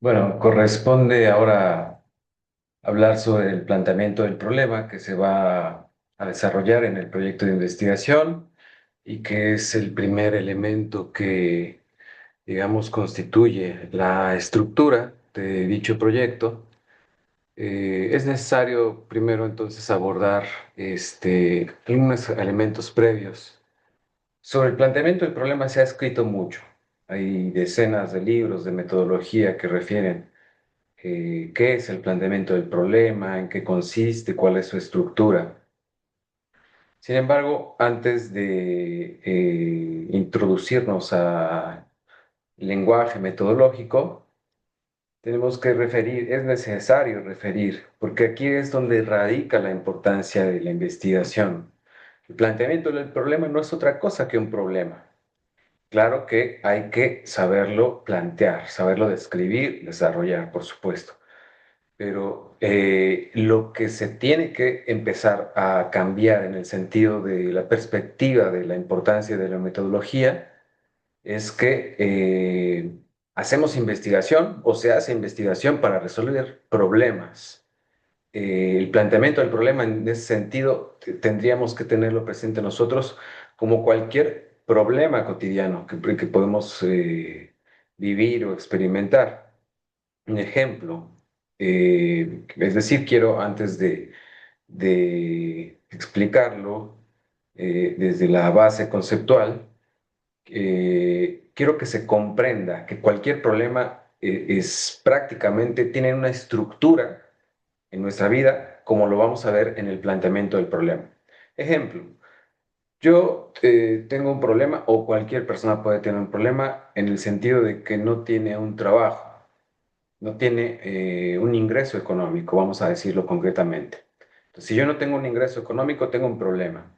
Bueno, corresponde ahora hablar sobre el planteamiento del problema que se va a desarrollar en el proyecto de investigación y que es el primer elemento que, digamos, constituye la estructura de dicho proyecto. Es necesario primero entonces abordar algunos elementos previos. Sobre el planteamiento del problema se ha escrito mucho. Hay decenas de libros de metodología que refieren qué es el planteamiento del problema, en qué consiste, cuál es su estructura. Sin embargo, antes de introducirnos al lenguaje metodológico, tenemos que referir, es necesario referir, porque aquí es donde radica la importancia de la investigación. El planteamiento del problema no es otra cosa que un problema. Claro que hay que saberlo plantear, saberlo describir, desarrollar, por supuesto. Pero lo que se tiene que empezar a cambiar en el sentido de la perspectiva de la importancia de la metodología es que hacemos investigación o se hace investigación para resolver problemas. El planteamiento del problema en ese sentido tendríamos que tenerlo presente nosotros como cualquier problema cotidiano que podemos vivir o experimentar. Un ejemplo, es decir, quiero antes de explicarlo desde la base conceptual, quiero que se comprenda que cualquier problema es prácticamente, tiene una estructura en nuestra vida, como lo vamos a ver en el planteamiento del problema. Ejemplo, yo tengo un problema o cualquier persona puede tener un problema en el sentido de que no tiene un trabajo, no tiene un ingreso económico, vamos a decirlo concretamente. Entonces, si yo no tengo un ingreso económico, tengo un problema.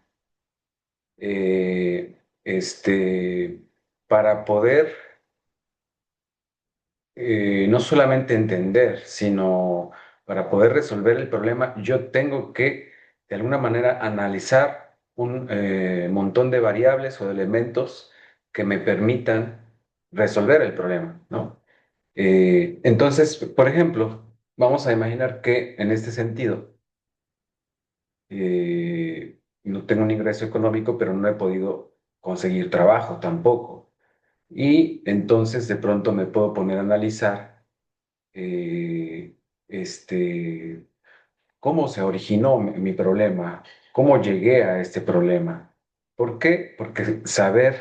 Eh, este, para poder no solamente entender, sino para poder resolver el problema, yo tengo que, de alguna manera, analizar un montón de variables o de elementos que me permitan resolver el problema, ¿no? Entonces, por ejemplo, vamos a imaginar que en este sentido, no tengo un ingreso económico, pero no he podido conseguir trabajo tampoco. Y entonces de pronto me puedo poner a analizar eh, este, cómo se originó mi problema, cómo llegué a este problema. ¿Por qué? Porque saber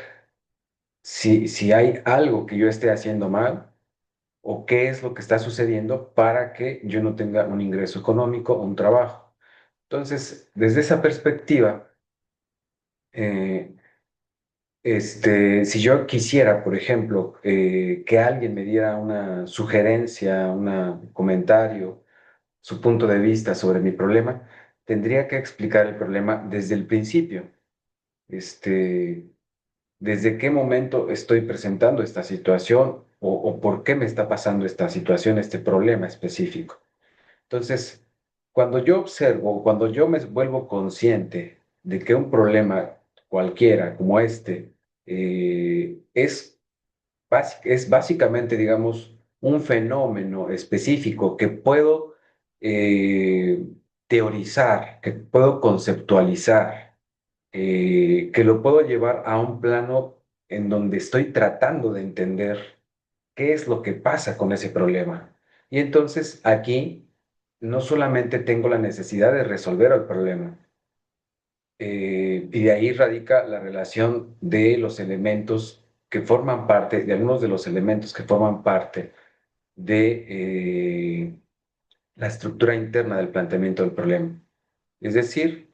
si hay algo que yo esté haciendo mal o qué es lo que está sucediendo para que yo no tenga un ingreso económico o un trabajo. Entonces, desde esa perspectiva, eh, si yo quisiera, por ejemplo, que alguien me diera una sugerencia, un comentario, su punto de vista sobre mi problema, tendría que explicar el problema desde el principio. Este, desde qué momento estoy presentando esta situación o por qué me está pasando esta situación, este problema específico. Entonces, cuando yo observo, cuando yo me vuelvo consciente de que un problema cualquiera como este es básicamente, digamos, un fenómeno específico que puedo eh, teorizar, que puedo conceptualizar, que lo puedo llevar a un plano en donde estoy tratando de entender qué es lo que pasa con ese problema. Y entonces aquí no solamente tengo la necesidad de resolver el problema, y de ahí radica la relación de los elementos que forman parte, de algunos de los elementos que forman parte de la estructura interna del planteamiento del problema. Es decir,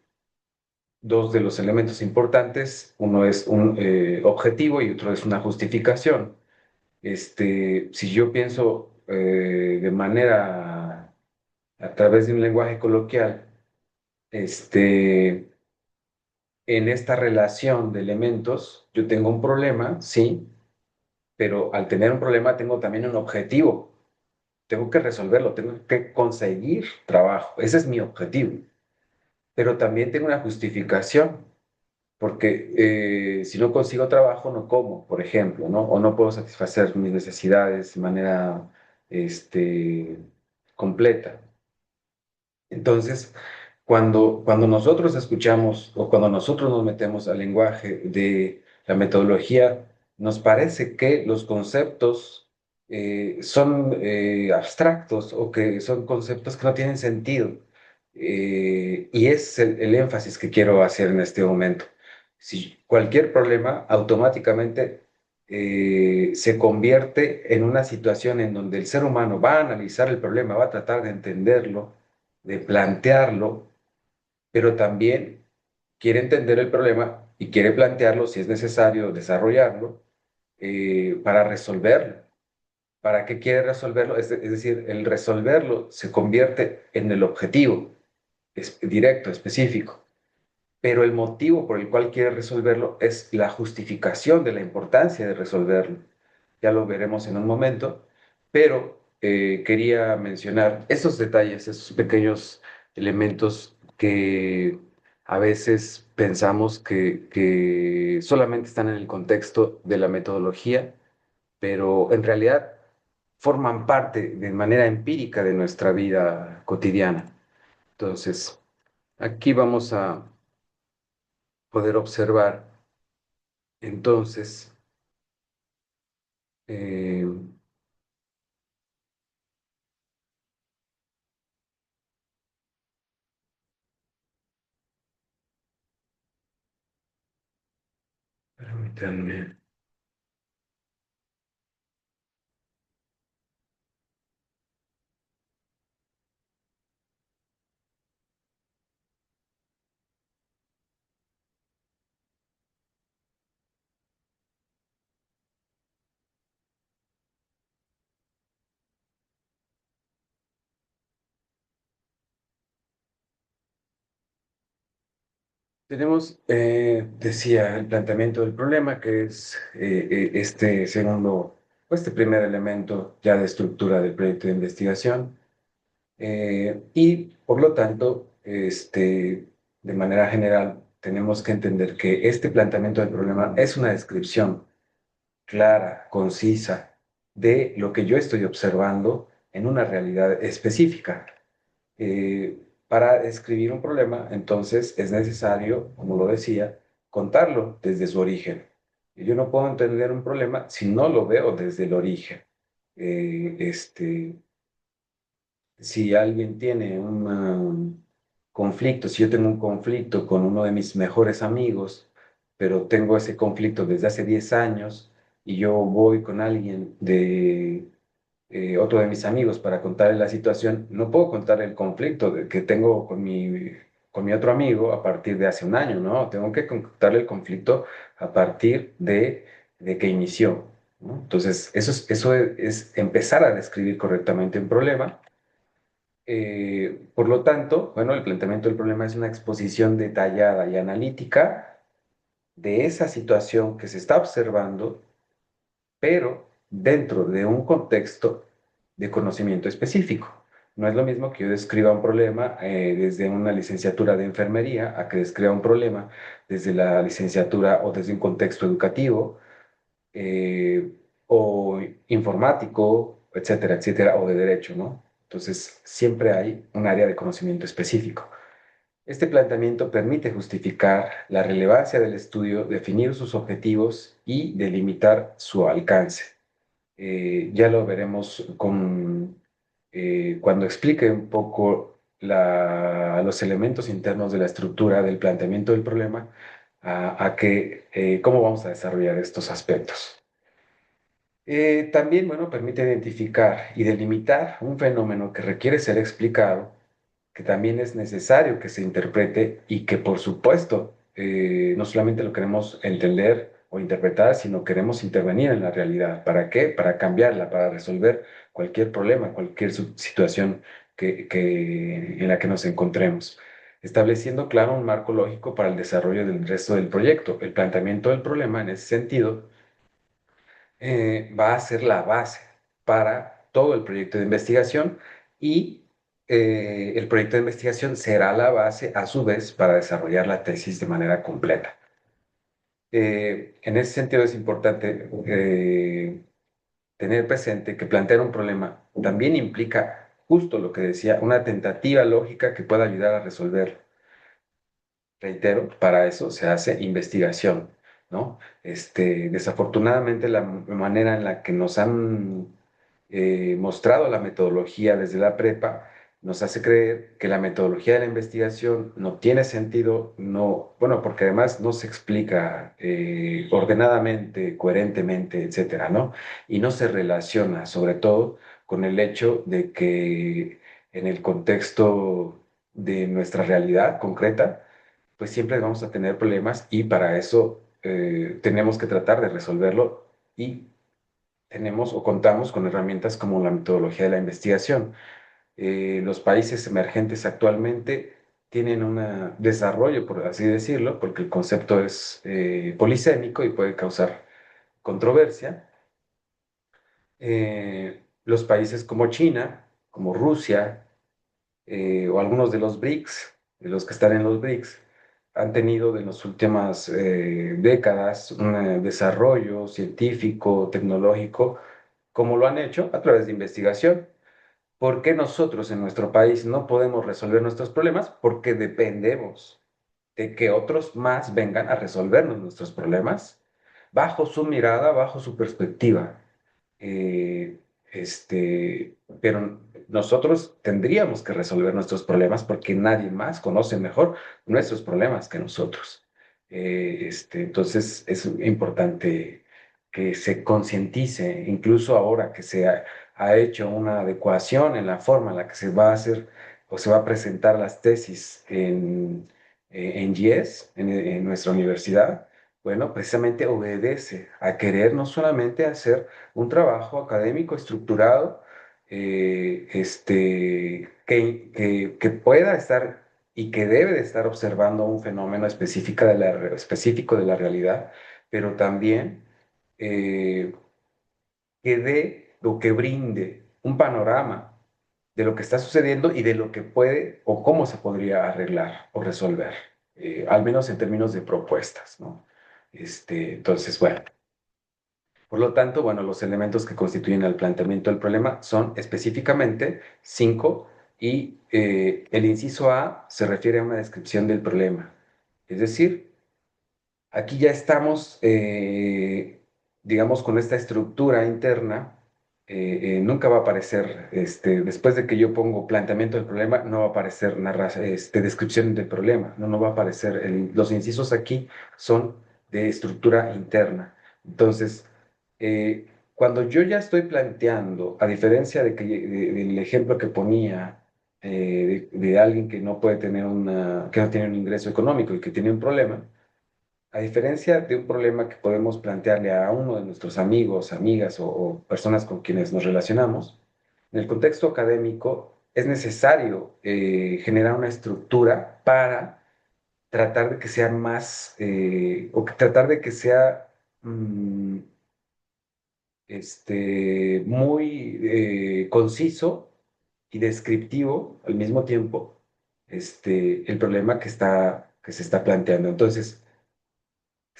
dos de los elementos importantes, uno es un objetivo y otro es una justificación. Si yo pienso de manera, a través de un lenguaje coloquial, este, en esta relación de elementos, yo tengo un problema, sí, pero al tener un problema tengo también un objetivo. Tengo que resolverlo, tengo que conseguir trabajo. Ese es mi objetivo. Pero también tengo una justificación, porque si no consigo trabajo, no como, por ejemplo, ¿no? O no puedo satisfacer mis necesidades de manera este, completa. Entonces, cuando nosotros escuchamos o cuando nosotros nos metemos al lenguaje de la metodología, nos parece que los conceptos son abstractos o que son conceptos que no tienen sentido. Y es el énfasis que quiero hacer en este momento. Si cualquier problema automáticamente se convierte en una situación en donde el ser humano va a analizar el problema, va a tratar de entenderlo, de plantearlo, pero también quiere entender el problema y quiere plantearlo si es necesario desarrollarlo para resolverlo. ¿Para qué quiere resolverlo? Es decir, el resolverlo se convierte en el objetivo directo, específico, pero el motivo por el cual quiere resolverlo es la justificación de la importancia de resolverlo. Ya lo veremos en un momento, pero quería mencionar esos detalles, esos pequeños elementos que a veces pensamos que solamente están en el contexto de la metodología, pero en realidad forman parte de manera empírica de nuestra vida cotidiana. Entonces, aquí vamos a poder observar entonces, eh, permítanme. Tenemos, decía, el planteamiento del problema, que es este segundo, o este primer elemento ya de estructura del proyecto de investigación, y por lo tanto, de manera general, tenemos que entender que este planteamiento del problema es una descripción clara, concisa, de lo que yo estoy observando en una realidad específica. Para describir un problema, entonces es necesario, como lo decía, contarlo desde su origen. Yo no puedo entender un problema si no lo veo desde el origen. Eh, este, si alguien tiene un conflicto, si yo tengo un conflicto con uno de mis mejores amigos, pero tengo ese conflicto desde hace 10 años y yo voy con alguien de otro de mis amigos para contarle la situación, no puedo contar el conflicto que tengo con mi otro amigo a partir de hace un año, ¿no? Tengo que contarle el conflicto a partir de que inició, ¿no? Entonces, es empezar a describir correctamente un problema. Por lo tanto, bueno, el planteamiento del problema es una exposición detallada y analítica de esa situación que se está observando, pero dentro de un contexto de conocimiento específico. No es lo mismo que yo describa un problema desde una licenciatura de enfermería a que describa un problema desde la licenciatura o desde un contexto educativo eh, o informático, etcétera, etcétera, o de derecho, ¿no? Entonces, siempre hay un área de conocimiento específico. Este planteamiento permite justificar la relevancia del estudio, definir sus objetivos y delimitar su alcance. Ya lo veremos cuando explique un poco los elementos internos de la estructura del planteamiento del problema, cómo vamos a desarrollar estos aspectos. También, bueno, permite identificar y delimitar un fenómeno que requiere ser explicado, que también es necesario que se interprete y que, por supuesto, no solamente lo queremos entender o interpretar, sino queremos intervenir en la realidad. ¿Para qué? Para cambiarla, para resolver cualquier problema, cualquier situación en la que nos encontremos. Estableciendo, claro, un marco lógico para el desarrollo del resto del proyecto. El planteamiento del problema, en ese sentido, va a ser la base para todo el proyecto de investigación y el proyecto de investigación será la base a su vez para desarrollar la tesis de manera completa. En ese sentido es importante tener presente que plantear un problema también implica justo lo que decía, una tentativa lógica que pueda ayudar a resolverlo. Reitero, para eso se hace investigación, ¿no? Desafortunadamente, la manera en la que nos han mostrado la metodología desde la prepa nos hace creer que la metodología de la investigación no tiene sentido, no, bueno, porque además no se explica ordenadamente, coherentemente, etcétera, ¿no? Y no se relaciona, sobre todo, con el hecho de que en el contexto de nuestra realidad concreta, pues siempre vamos a tener problemas y para eso tenemos que tratar de resolverlo y tenemos o contamos con herramientas como la metodología de la investigación. Los países emergentes actualmente tienen un desarrollo, por así decirlo, porque el concepto es polisémico y puede causar controversia. Los países como China, como Rusia, o algunos de los BRICS, de los que están en los BRICS, han tenido en las últimas décadas un desarrollo científico, tecnológico, como lo han hecho a través de investigación. ¿Por qué nosotros en nuestro país no podemos resolver nuestros problemas? Porque dependemos de que otros más vengan a resolvernos nuestros problemas bajo su mirada, bajo su perspectiva. Eh, pero nosotros tendríamos que resolver nuestros problemas porque nadie más conoce mejor nuestros problemas que nosotros. Entonces es importante que se concientice, incluso ahora que ha hecho una adecuación en la forma en la que se va a hacer o se va a presentar las tesis en IES, en nuestra universidad. Bueno, precisamente obedece a querer no solamente hacer un trabajo académico estructurado, que pueda estar y que debe de estar observando un fenómeno específico de la realidad, pero también eh, que dé o que brinde un panorama de lo que está sucediendo y de lo que puede o cómo se podría arreglar o resolver, al menos en términos de propuestas, ¿no? Entonces, bueno. Por lo tanto, bueno, los elementos que constituyen el planteamiento del problema son específicamente cinco y el inciso A se refiere a una descripción del problema. Es decir, aquí ya estamos, digamos, con esta estructura interna. Nunca va a aparecer, después de que yo pongo planteamiento del problema, no va a aparecer descripción del problema, no va a aparecer. Los incisos aquí son de estructura interna. Entonces, cuando yo ya estoy planteando, a diferencia del ejemplo que ponía, de alguien que no puede tener que no tiene un ingreso económico y que tiene un problema, a diferencia de un problema que podemos plantearle a uno de nuestros amigos, amigas o personas con quienes nos relacionamos, en el contexto académico es necesario generar una estructura para tratar de que sea más, tratar de que sea muy conciso y descriptivo al mismo tiempo, el problema que se está planteando. Entonces,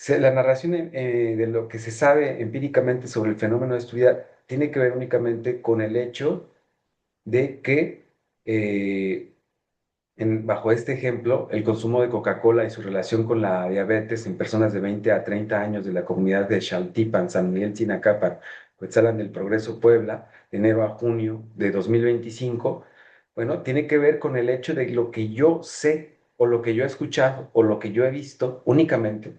la narración de lo que se sabe empíricamente sobre el fenómeno de estudiar tiene que ver únicamente con el hecho de que, eh, bajo este ejemplo, el consumo de Coca-Cola y su relación con la diabetes en personas de 20 a 30 años de la comunidad de Xaltipan, San Miguel Tinacapan, Cuetzalan del Progreso, Puebla, de enero a junio de 2025, bueno, tiene que ver con el hecho de lo que yo sé o lo que yo he escuchado o lo que yo he visto únicamente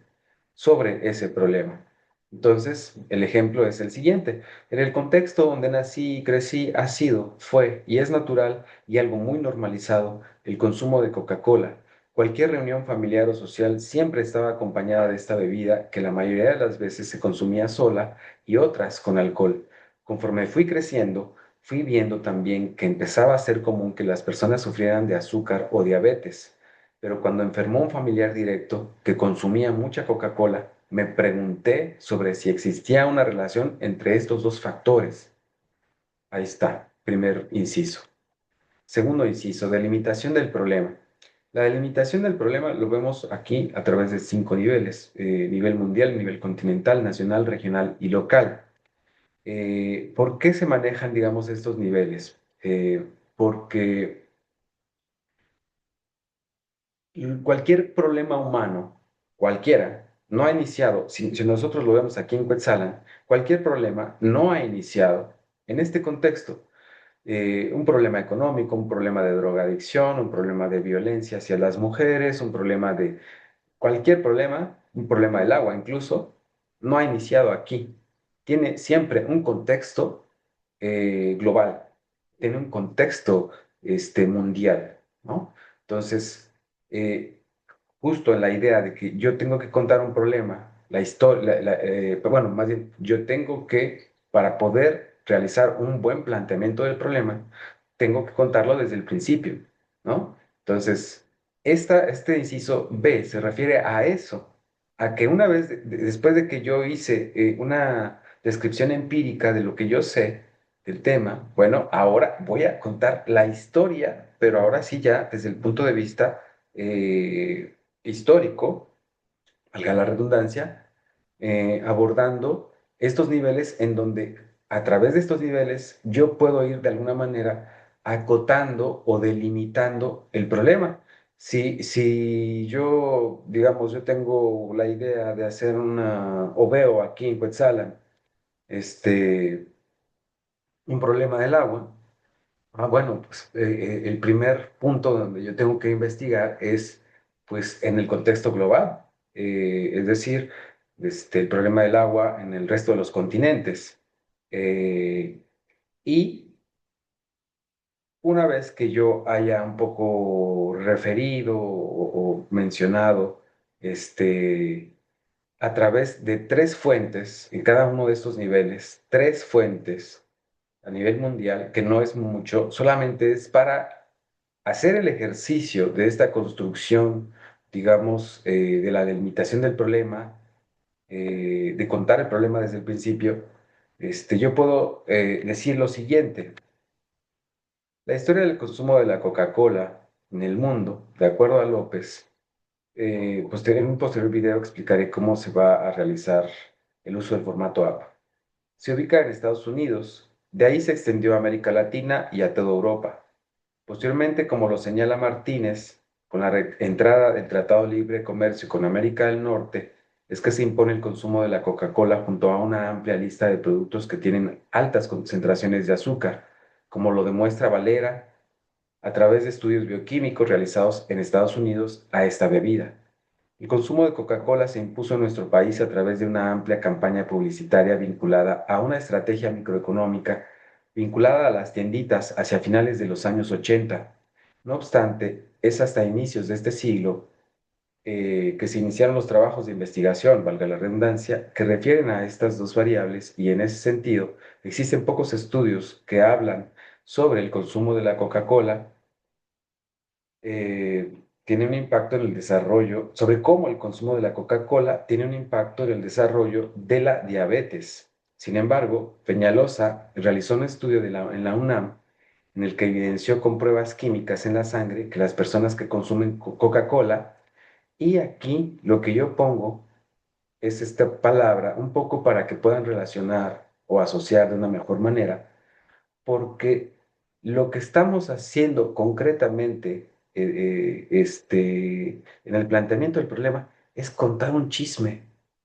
sobre ese problema. Entonces, el ejemplo es el siguiente. En el contexto donde nací y crecí ha sido, fue y es natural y algo muy normalizado el consumo de Coca-Cola. Cualquier reunión familiar o social siempre estaba acompañada de esta bebida que la mayoría de las veces se consumía sola y otras con alcohol. Conforme fui creciendo, fui viendo también que empezaba a ser común que las personas sufrieran de azúcar o diabetes. Pero cuando enfermó un familiar directo que consumía mucha Coca-Cola, me pregunté sobre si existía una relación entre estos dos factores. Ahí está, primer inciso. Segundo inciso, delimitación del problema. La delimitación del problema lo vemos aquí a través de 5 niveles: nivel mundial, nivel continental, nacional, regional y local. ¿Por qué se manejan, digamos, estos niveles? Porque cualquier problema humano, cualquiera, no ha iniciado, si nosotros lo vemos aquí en Cuetzalan, cualquier problema no ha iniciado en este contexto. Un problema económico, un problema de drogadicción, un problema de violencia hacia las mujeres, un problema de cualquier problema, un problema del agua incluso, no ha iniciado aquí. Tiene siempre un contexto global, tiene un contexto mundial, ¿no? Entonces, eh, justo en la idea de que yo tengo que contar un problema, la historia, bueno, más bien, yo tengo que, para poder realizar un buen planteamiento del problema, tengo que contarlo desde el principio, ¿no? Entonces, este inciso B se refiere a eso, a que una vez, después de que yo hice una descripción empírica de lo que yo sé del tema, bueno, ahora voy a contar la historia, pero ahora sí ya desde el punto de vista histórico, valga la redundancia, abordando estos niveles en donde a través de estos niveles yo puedo ir de alguna manera acotando o delimitando el problema. Si yo, digamos, yo tengo la idea de hacer o veo aquí en Cuetzalan, este, un problema del agua. Bueno, pues el primer punto donde yo tengo que investigar es pues en el contexto global, es decir, el problema del agua en el resto de los continentes. Eh, y una vez que yo haya un poco referido o mencionado a través de tres fuentes, en cada uno de estos niveles, tres fuentes a nivel mundial, que no es mucho, solamente es para hacer el ejercicio de esta construcción, digamos, de la delimitación del problema, de contar el problema desde el principio. Yo puedo decir lo siguiente: la historia del consumo de la Coca-Cola en el mundo, de acuerdo a López, en un posterior video explicaré cómo se va a realizar el uso del formato app. Se ubica en Estados Unidos, de ahí se extendió a América Latina y a toda Europa. Posteriormente, como lo señala Martínez, con la entrada del Tratado de Libre Comercio con América del Norte, es que se impone el consumo de la Coca-Cola junto a una amplia lista de productos que tienen altas concentraciones de azúcar, como lo demuestra Valera a través de estudios bioquímicos realizados en Estados Unidos a esta bebida. El consumo de Coca-Cola se impuso en nuestro país a través de una amplia campaña publicitaria vinculada a una estrategia microeconómica vinculada a las tienditas hacia finales de los años 80. No obstante, es hasta inicios de este siglo que se iniciaron los trabajos de investigación, valga la redundancia, que refieren a estas dos variables, y en ese sentido existen pocos estudios que hablan sobre el consumo de la Coca-Cola, tiene un impacto en el desarrollo, sobre cómo el consumo de la Coca-Cola tiene un impacto en el desarrollo de la diabetes. Sin embargo, Peñalosa realizó un estudio en la UNAM en el que evidenció con pruebas químicas en la sangre que las personas que consumen Coca-Cola, y aquí lo que yo pongo es esta palabra un poco para que puedan relacionar o asociar de una mejor manera, porque lo que estamos haciendo concretamente en el planteamiento del problema es contar un chisme,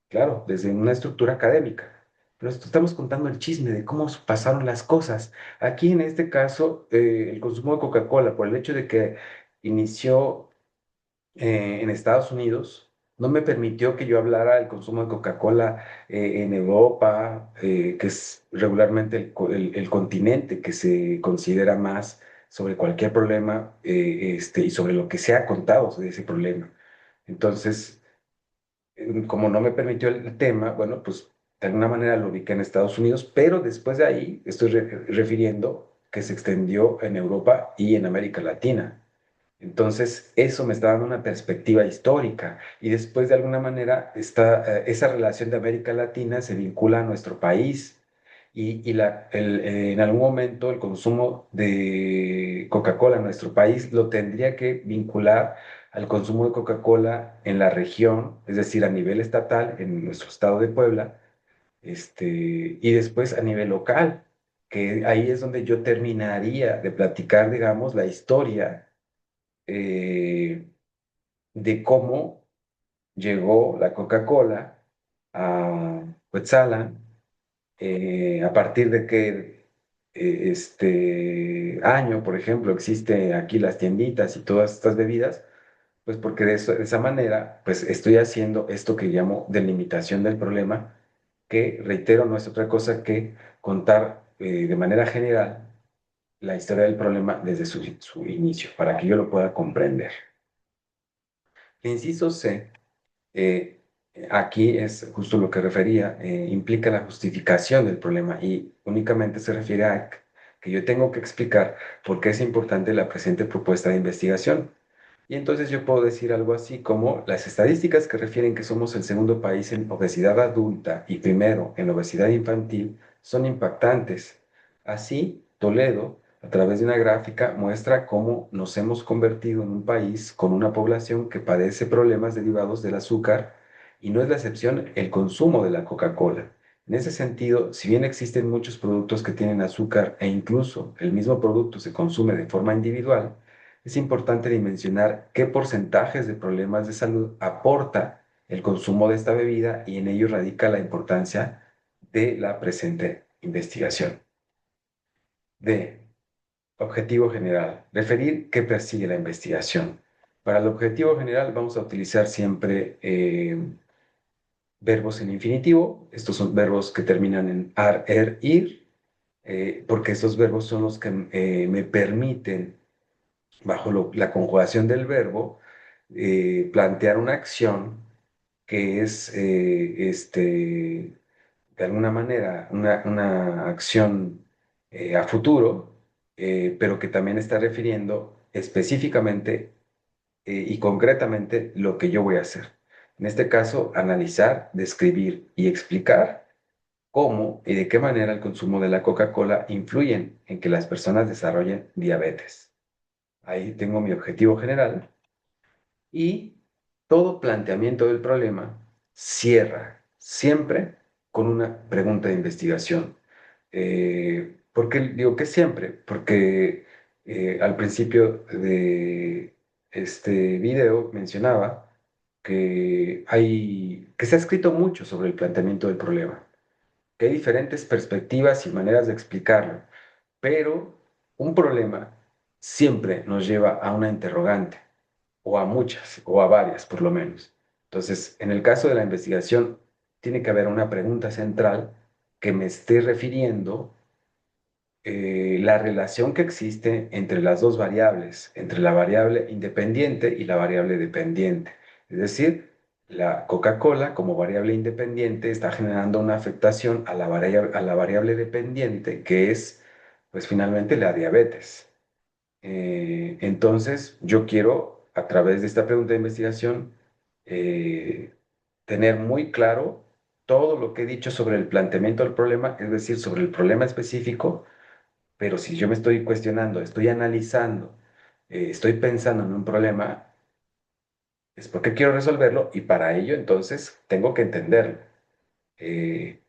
claro, desde una estructura académica, pero estamos contando el chisme de cómo pasaron las cosas. Aquí en este caso, el consumo de Coca-Cola, por el hecho de que inició en Estados Unidos, no me permitió que yo hablara del consumo de Coca-Cola en Europa, que es regularmente el continente que se considera más sobre cualquier problema, y sobre lo que se ha contado de ese problema. Entonces, como no me permitió el tema, bueno, pues de alguna manera lo ubiqué en Estados Unidos, pero después de ahí estoy refiriendo que se extendió en Europa y en América Latina. Entonces, eso me está dando una perspectiva histórica, y después de alguna manera esa relación de América Latina se vincula a nuestro país, en algún momento el consumo de Coca-Cola en nuestro país lo tendría que vincular al consumo de Coca-Cola en la región, es decir, a nivel estatal en nuestro estado de Puebla, y después a nivel local, que ahí es donde yo terminaría de platicar, digamos, la historia eh, de cómo llegó la Coca-Cola a Cuetzalan, a partir de qué año, por ejemplo, existe aquí las tienditas y todas estas bebidas, pues porque de esa manera, pues estoy haciendo esto que llamo delimitación del problema, que reitero, no es otra cosa que contar de manera general la historia del problema desde su inicio, para que yo lo pueda comprender. El inciso C, eh, aquí es justo lo que refería, implica la justificación del problema y únicamente se refiere a que yo tengo que explicar por qué es importante la presente propuesta de investigación. Y entonces yo puedo decir algo así como las estadísticas que refieren que somos el segundo país en obesidad adulta y primero en obesidad infantil son impactantes. Así, Toledo, a través de una gráfica, muestra cómo nos hemos convertido en un país con una población que padece problemas derivados del azúcar y no es la excepción el consumo de la Coca-Cola. En ese sentido, si bien existen muchos productos que tienen azúcar e incluso el mismo producto se consume de forma individual, es importante dimensionar qué porcentajes de problemas de salud aporta el consumo de esta bebida y en ello radica la importancia de la presente investigación. D. Objetivo general. Referir qué persigue la investigación. Para el objetivo general vamos a utilizar siempre verbos en infinitivo. Estos son verbos que terminan en ar, er, ir, porque estos verbos son los que me permiten bajo la conjugación del verbo, plantear una acción que es, de alguna manera, una acción a futuro, pero que también está refiriendo específicamente y concretamente lo que yo voy a hacer. En este caso, analizar, describir y explicar cómo y de qué manera el consumo de la Coca-Cola influyen en que las personas desarrollen diabetes. Ahí tengo mi objetivo general y todo planteamiento del problema cierra siempre con una pregunta de investigación. ¿Por qué digo que siempre? Porque al principio de este video mencionaba que se ha escrito mucho sobre el planteamiento del problema, que hay diferentes perspectivas y maneras de explicarlo, pero un problema siempre nos lleva a una interrogante, o a muchas, o a varias por lo menos. Entonces, en el caso de la investigación, tiene que haber una pregunta central que me esté refiriendo la relación que existe entre las dos variables, entre la variable independiente y la variable dependiente. Es decir, la Coca-Cola como variable independiente está generando una afectación a la variable dependiente, que es, pues finalmente, la diabetes. Entonces, yo quiero, a través de esta pregunta de investigación, eh, tener muy claro todo lo que he dicho sobre el planteamiento del problema, es decir, sobre el problema específico, pero si yo me estoy cuestionando, estoy analizando, estoy pensando en un problema, es porque quiero resolverlo y para ello entonces tengo que entenderlo. Eh,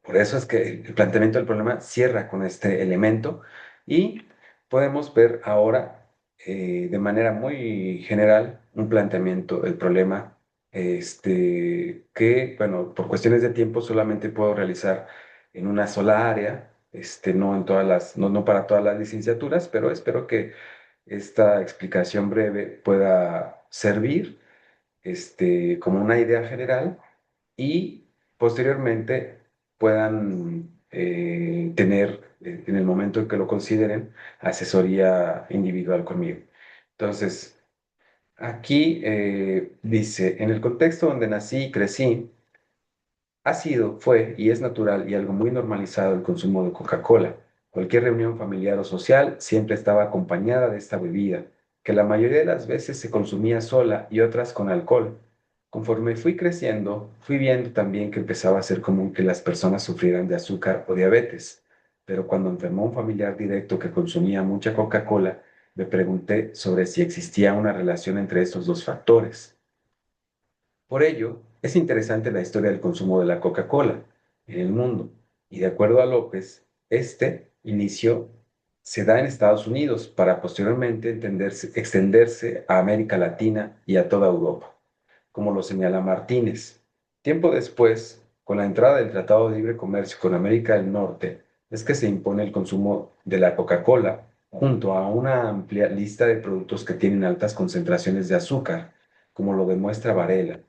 por eso es que el planteamiento del problema cierra con este elemento y podemos ver ahora de manera muy general un planteamiento del problema que, bueno, por cuestiones de tiempo solamente puedo realizar en una sola área, no en todas no para todas las licenciaturas, pero espero que esta explicación breve pueda servir como una idea general y posteriormente puedan tener, en el momento en que lo consideren, asesoría individual conmigo. Entonces, aquí dice, en el contexto donde nací y crecí, ha sido, fue y es natural y algo muy normalizado el consumo de Coca-Cola. Cualquier reunión familiar o social siempre estaba acompañada de esta bebida, que la mayoría de las veces se consumía sola y otras con alcohol. Conforme fui creciendo, fui viendo también que empezaba a ser común que las personas sufrieran de azúcar o diabetes. Pero cuando enfermó un familiar directo que consumía mucha Coca-Cola, me pregunté sobre si existía una relación entre estos dos factores. Por ello, es interesante la historia del consumo de la Coca-Cola. en el mundo. Y de acuerdo a López, este inicio se da en Estados Unidos para posteriormente extenderse a América Latina y a toda Europa, como lo señala Martínez. Tiempo después, con la entrada del Tratado de Libre Comercio con América del Norte, es que se impone el consumo de la Coca-Cola junto a una amplia lista de productos que tienen altas concentraciones de azúcar, como lo demuestra Varela,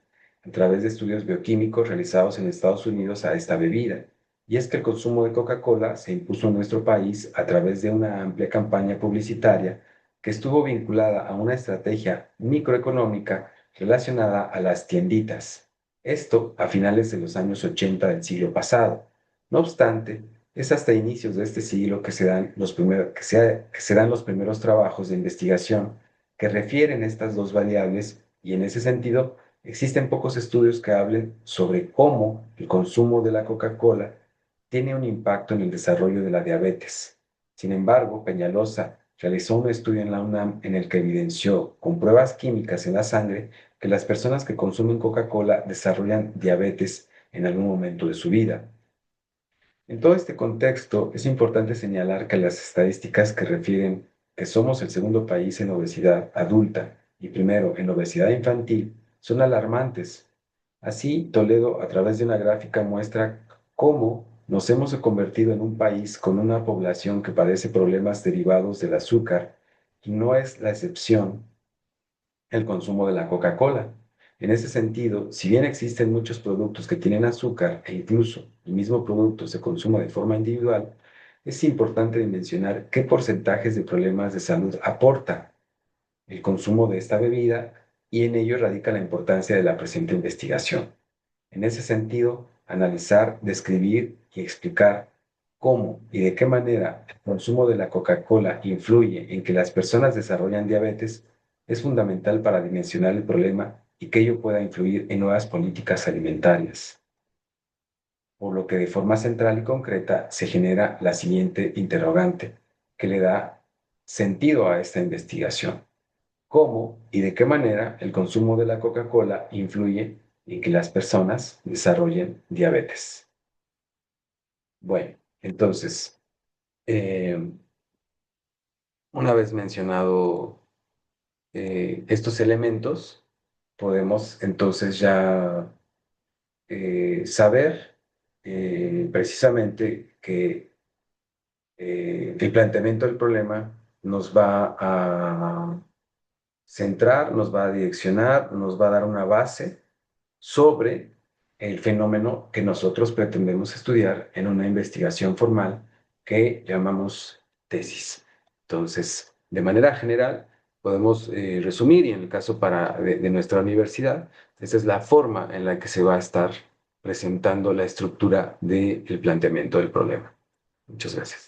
a través de estudios bioquímicos realizados en Estados Unidos a esta bebida. Y es que el consumo de Coca-Cola se impuso en nuestro país a través de una amplia campaña publicitaria que estuvo vinculada a una estrategia microeconómica relacionada a las tienditas. Esto a finales de los años 80 del siglo pasado. No obstante, es hasta inicios de este siglo que se dan los primeros trabajos de investigación que refieren estas dos variables y en ese sentido existen pocos estudios que hablen sobre cómo el consumo de la Coca-Cola tiene un impacto en el desarrollo de la diabetes. Sin embargo, Peñalosa realizó un estudio en la UNAM en el que evidenció con pruebas químicas en la sangre que las personas que consumen Coca-Cola desarrollan diabetes en algún momento de su vida. En todo este contexto, es importante señalar que las estadísticas que refieren que somos el segundo país en obesidad adulta y primero en obesidad infantil son alarmantes. Así, Toledo, a través de una gráfica, muestra cómo nos hemos convertido en un país con una población que padece problemas derivados del azúcar y no es la excepción el consumo de la Coca-Cola. En ese sentido, si bien existen muchos productos que tienen azúcar e incluso el mismo producto se consume de forma individual, es importante dimensionar qué porcentajes de problemas de salud aporta el consumo de esta bebida y en ello radica la importancia de la presente investigación. En ese sentido, analizar, describir y explicar cómo y de qué manera el consumo de la Coca-Cola influye en que las personas desarrollan diabetes es fundamental para dimensionar el problema y que ello pueda influir en nuevas políticas alimentarias. Por lo que de forma central y concreta se genera la siguiente interrogante que le da sentido a esta investigación. ¿Cómo y de qué manera el consumo de la Coca-Cola influye en que las personas desarrollen diabetes? Bueno, entonces, eh, una vez mencionado estos elementos, podemos entonces ya saber precisamente que el planteamiento del problema nos va a centrar, nos va a direccionar, nos va a dar una base sobre el fenómeno que nosotros pretendemos estudiar en una investigación formal que llamamos tesis. Entonces, de manera general, podemos resumir, y en el caso de nuestra universidad, esa es la forma en la que se va a estar presentando la estructura del planteamiento del problema. Muchas gracias.